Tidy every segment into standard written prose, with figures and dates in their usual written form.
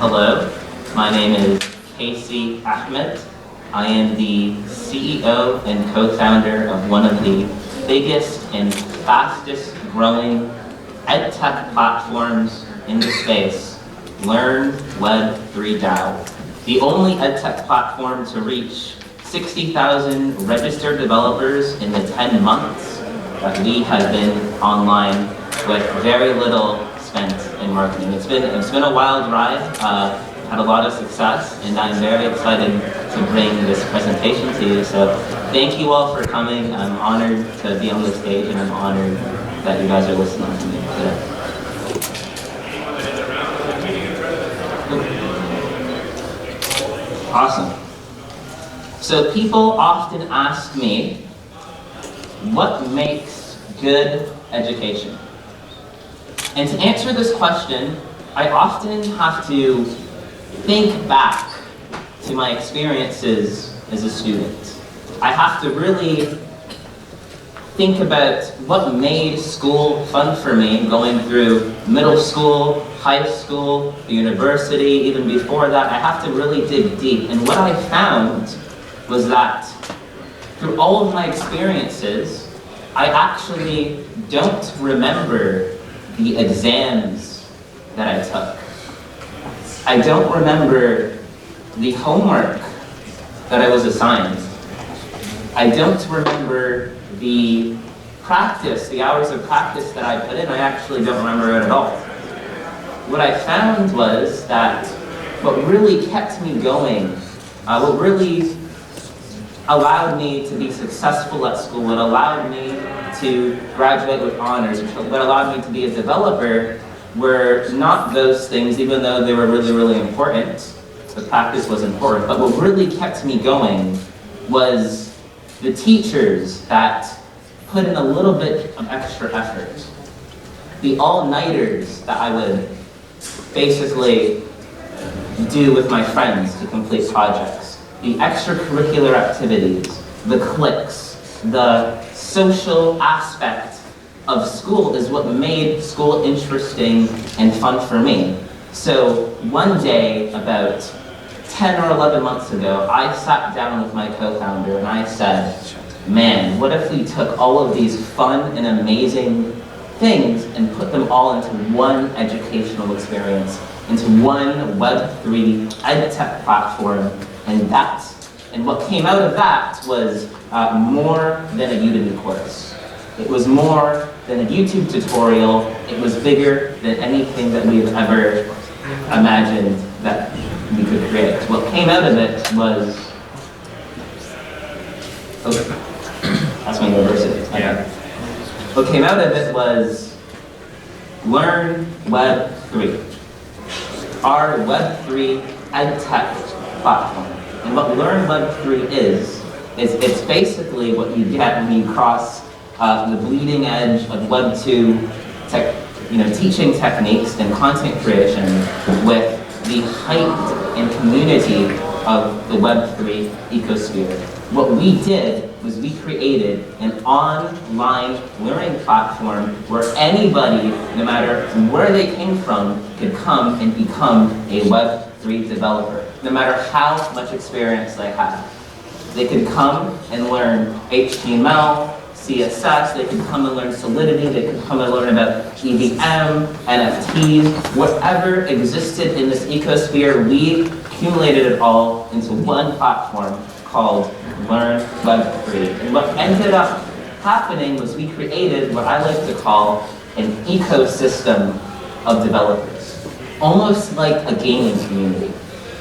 Hello, my name is Kacie Ahmed. I am the CEO and co-founder of one of the biggest and fastest growing edtech platforms in the space, LearnWeb3 DAO. The only edtech platform to reach 60,000 registered developers in the 10 months that we have been online with very little spent in marketing. It's been a wild ride, had a lot of success, and I'm very excited to bring this presentation to you. So thank you all for coming. I'm honored to be on the stage, and I'm honored that you guys are listening to me today. Awesome. So people often ask me, what makes good education? And to answer this question, I often have to think back to my experiences as a student. I have to really think about what made school fun for me, going through middle school, high school, the university, even before that. I have to really dig deep. And what I found was that through all of my experiences, I actually don't remember the exams that I took. I don't remember the homework that I was assigned. I don't remember the practice, the hours of practice that I put in. I actually don't remember it at all. What I found was that what really kept me going, what really allowed me to be successful at school, what allowed me to graduate with honors, what allowed me to be a developer, were not those things, even though they were really, really important. The practice was important, but what really kept me going was the teachers that put in a little bit of extra effort. The all-nighters that I would basically do with my friends to complete projects. The extracurricular activities, the cliques, the social aspect of school is what made school interesting and fun for me. So one day, about 10 or 11 months ago, I sat down with my co-founder and I said, man, what if we took all of these fun and amazing things and put them all into one educational experience, into one Web3 edtech platform, and what came out of that was more than a Udemy course. It was more than a YouTube tutorial. It was bigger than anything that we've ever imagined that we could create. What came out of it was, that's my university. Yeah. What came out of it was LearnWeb3, our Web3 edtech platform. And what LearnWeb3 is it's basically what you get when you cross the bleeding edge of Web2 teaching techniques and content creation with the height and community of the Web3 ecosphere. What we did was we created an online learning platform where anybody, no matter where they came from, could come and become a Web3 developer, no matter how much experience they had. They could come and learn HTML, CSS, they could come and learn Solidity, they could come and learn about EVM, NFTs, whatever existed in this ecosphere, we accumulated it all into one platform called LearnWeb3. And what ended up happening was we created what I like to call an ecosystem of developers, almost like a gaming community.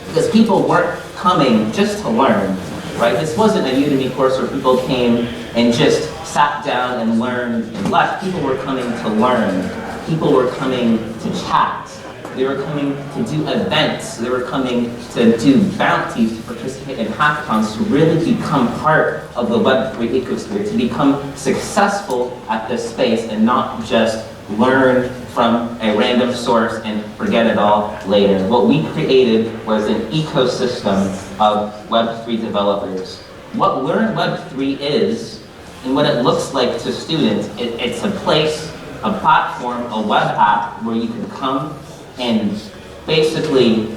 Because people weren't coming just to learn, right? This wasn't a Udemy course where people came and just sat down and learned and left. People were coming to learn. People were coming to chat. They were coming to do events. They were coming to do bounties, to participate in hackathons, to really become part of the Web3 ecosphere, to become successful at this space and not just learn from a random source and forget it all later. What we created was an ecosystem of Web3 developers. What LearnWeb3 is, and what it looks like to students, it's a place, a platform, a web app where you can come and basically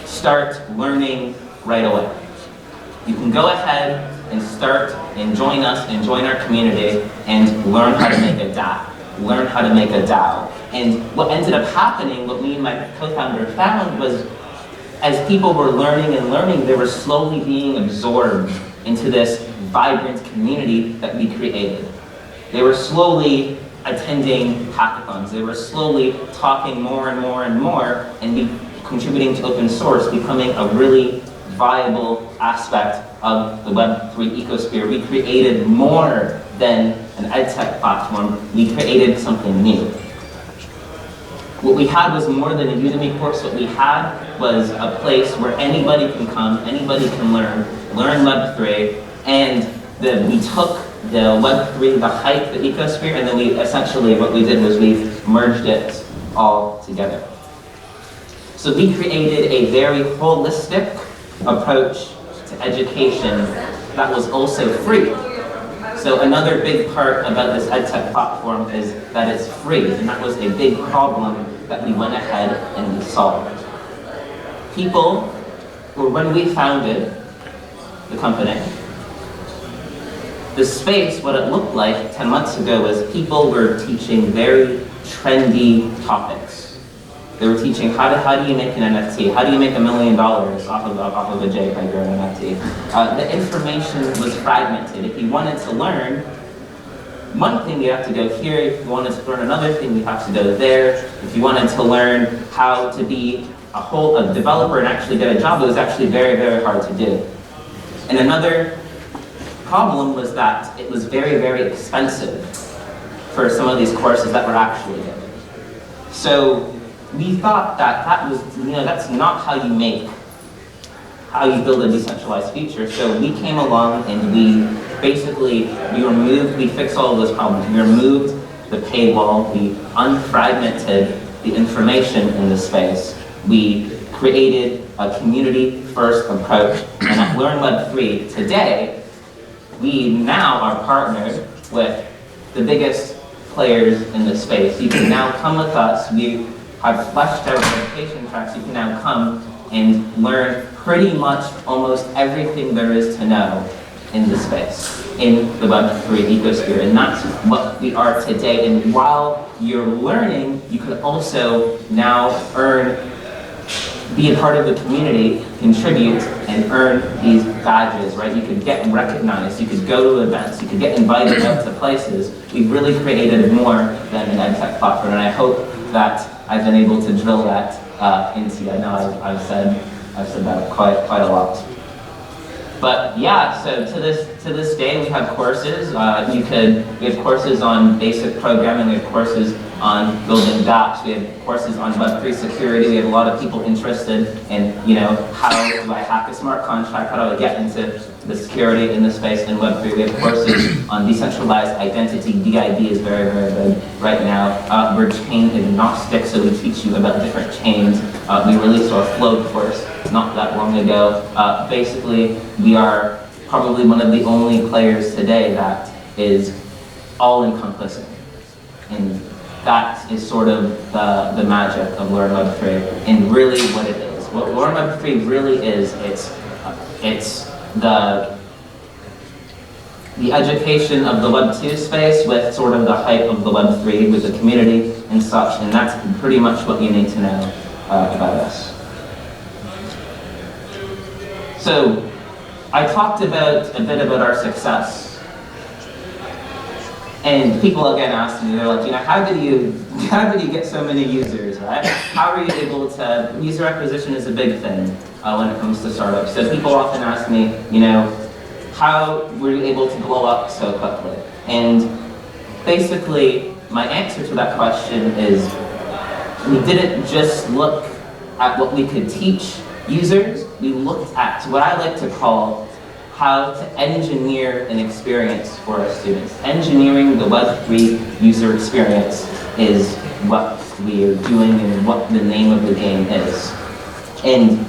start learning right away. You can go ahead and start and join us and join our community and learn how to make a DApp, learn how to make a DAO. And what ended up happening, what me and my co-founder found was, as people were learning and learning, they were slowly being absorbed into this vibrant community that we created. They were slowly attending hackathons. They were slowly talking more and more and more and contributing to open source, becoming a really viable aspect of the Web3 ecosphere. We created more than an edtech platform. We created something new. What we had was more than a Udemy course. What we had was a place where anybody can come, anybody can learn Web3, and we took the Web3, the hype, the ecosphere, and then we essentially, what we did was we merged it all together. So we created a very holistic approach to education that was also free. So another big part about this EdTech platform is that it's free, and that was a big problem that we went ahead and we solved. People, or when we founded the company, the space, what it looked like 10 months ago was people were teaching very trendy topics. They were teaching how do you make an NFT? How do you make $1 million off of a JPEG or an NFT? The information was fragmented. If you wanted to learn one thing, you have to go here. If you wanted to learn another thing, you have to go there. If you wanted to learn how to be a developer and actually get a job, it was actually very, very hard to do. And another problem was that it was very, very expensive for some of these courses that were actually given. So we thought that that's not how you build a decentralized future. So we came along and we fixed all of those problems. We removed the paywall, we unfragmented the information in the space. We created a community-first approach. And at LearnWeb3 today, we now are partnered with the biggest players in the space. You can now come with us. We have fleshed out education tracks. You can now come and learn pretty much almost everything there is to know in the space, in the Web3 ecosphere. And that's what we are today. And while you're learning, you can also now be a part of the community, contribute, and earn these badges, right? You could get recognized, you could go to events, you could get invited out to places. We've really created more than an edtech platform, and I hope that I've been able to drill that into you. I know I've said that quite a lot. But yeah, so to this day we have courses. We have courses on basic programming. We have courses on building dApps. We have courses on Web3 security. We have a lot of people interested in, how do I hack a smart contract? How do I get into the security in the space in Web3? We have courses on decentralized identity. DID is very, very big right now. We're chain agnostic, so we teach you about different chains. We released our Flow course not that long ago. Basically, we are probably one of the only players today that is all-encompassing. And that is sort of the magic of LearnWeb3 and really what it is. What LearnWeb3 really is, it's the education of the Web2 space with sort of the hype of the Web3 with the community and such, and that's pretty much what you need to know about us. So I talked a bit about our success. And people again ask me, they're like, how did you get so many users, right? How are you able to, user acquisition is a big thing when it comes to startups. So people often ask me, how were you able to blow up so quickly? And basically, my answer to that question is, we didn't just look at what we could teach users, we looked at what I like to call how to engineer an experience for our students. Engineering the Web3 user experience is what we are doing and what the name of the game is. And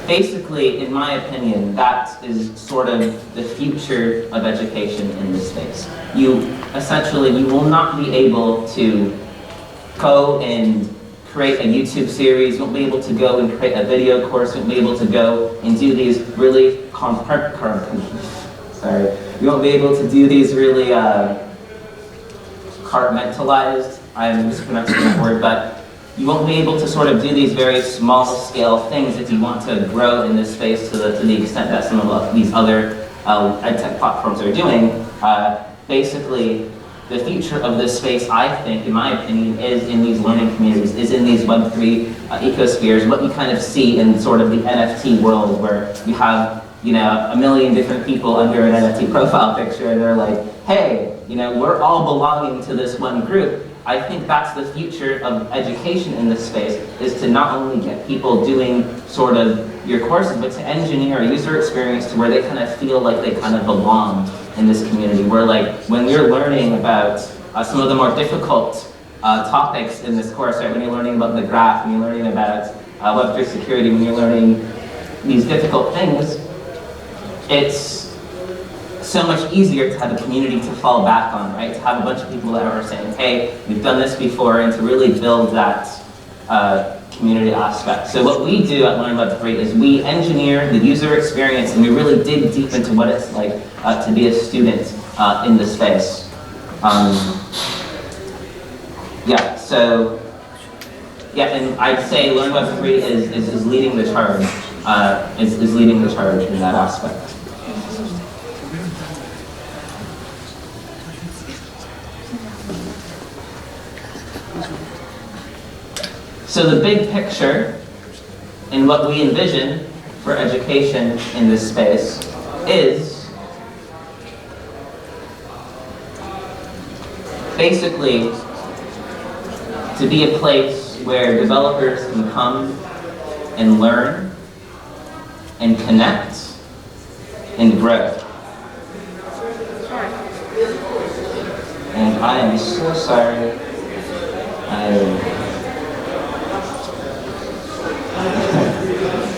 basically, in my opinion, that is sort of the future of education in this space. You will not be able to go and create a YouTube series, you won't be able to go and create a video course, you won't be able to go and do these really you won't be able to do these really compartmentalized, I'm mispronouncing that word, but you won't be able to sort of do these very small scale things if you want to grow in this space to the extent that some of these other edtech platforms are doing. Basically, the future of this space, I think, in my opinion, is in these learning communities, is in these Web3 ecospheres, what you kind of see in sort of the NFT world where you have, you know, a million different people under an NFT profile picture and they're like, hey, you know, we're all belonging to this one group. I think that's the future of education in this space, is to not only get people doing sort of your courses, but to engineer a user experience to where they kind of feel like they kind of belong in this community. Where like, when you're learning about some of the more difficult topics in this course, right? When you're learning about the graph, when you're learning about Web3 security, when you're learning these difficult things, it's so much easier to have a community to fall back on, right? To have a bunch of people that are saying, hey, we've done this before, and to really build that community aspect. So what we do at LearnWeb3 is we engineer the user experience, and we really dig deep into what it's like to be a student in the space. And I'd say LearnWeb3 is leading the charge, is leading the charge in that aspect. So the big picture and what we envision for education in this space is basically to be a place where developers can come and learn and connect and grow. And I am so sorry.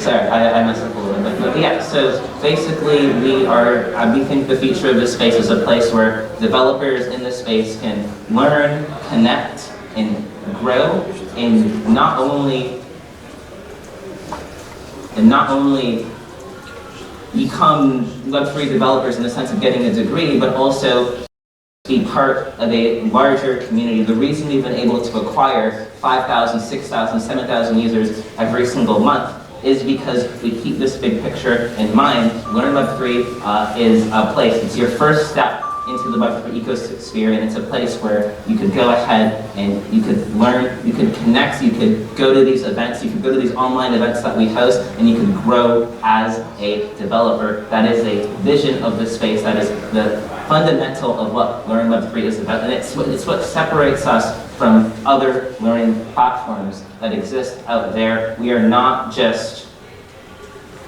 Sorry, I messed up a little bit. But yeah, so basically we think the future of this space is a place where developers in this space can learn, connect, and grow, and not only become Web3 developers in the sense of getting a degree, but also be part of a larger community. The reason we've been able to acquire 5,000, 6,000, 7,000 users every single month is because we keep this big picture in mind. LearnWeb3 is a place, it's your first step into the Web3 ecosphere, and it's a place where you could go ahead and you could learn, you could connect, you could go to these events, you could go to these online events that we host, and you could grow as a developer. That is a vision of the space, that is the fundamental of what LearnWeb3 is about, and it's what separates us from other learning platforms that exist out there. We are not just,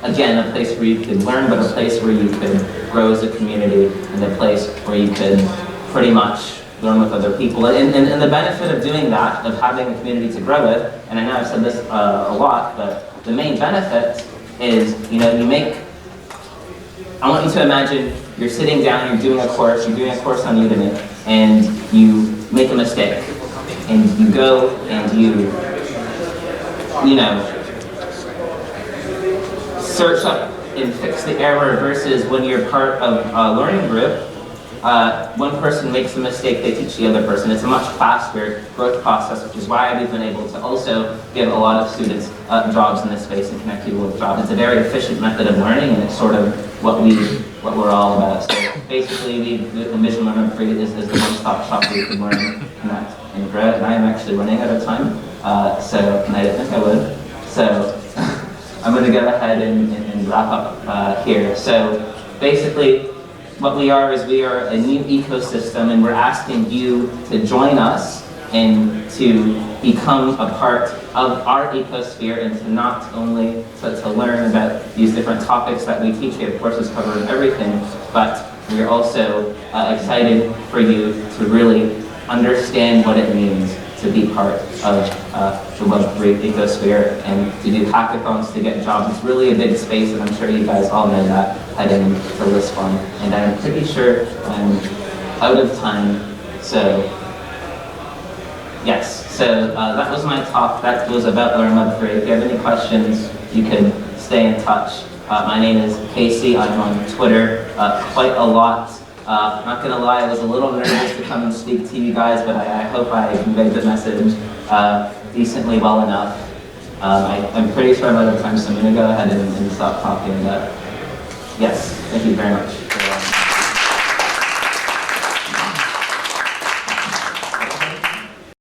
again, a place where you could learn, but a place where you could grow as a community, and a place where you could pretty much learn with other people. And the benefit of doing that, of having a community to grow with, and I know I've said this a lot, but the main benefit is, you know, I want you to imagine you're sitting down, you're doing a course on Udemy, and you make a mistake. And you go and you know, search up and fix the error, versus when you're part of a learning group, one person makes a mistake, they teach the other person. It's a much faster growth process, which is why we've been able to also give a lot of students jobs in this space and connect people with jobs. It's a very efficient method of learning, and it's sort of what we're all about. So basically, the mission LearnWeb3 is the one-stop shop where you can learn, connect, and grow. And I am actually running out of time, and I didn't think I would. So I'm going to go ahead and wrap up here. So basically, what we are is we are a new ecosystem, and we're asking you to join us and to become a part of our ecosphere, and to not only to learn about these different topics that we teach. We have courses covering everything, but we're also excited for you to really understand what it means to be part of the Web3 ecosphere and to do hackathons to get jobs. It's really a big space, and I'm sure you guys all know that heading into this one. And I'm pretty sure I'm out of time, so yes. So that was my talk. That was about LearnWeb3. If you have any questions, you can stay in touch. My name is Kacie. I'm on Twitter quite a lot. Not gonna lie, I was a little nervous to come and speak to you guys, but I hope I conveyed the message decently well enough. I'm pretty sure I'm out of time, so I'm gonna go ahead and stop talking. Yes, thank you very much.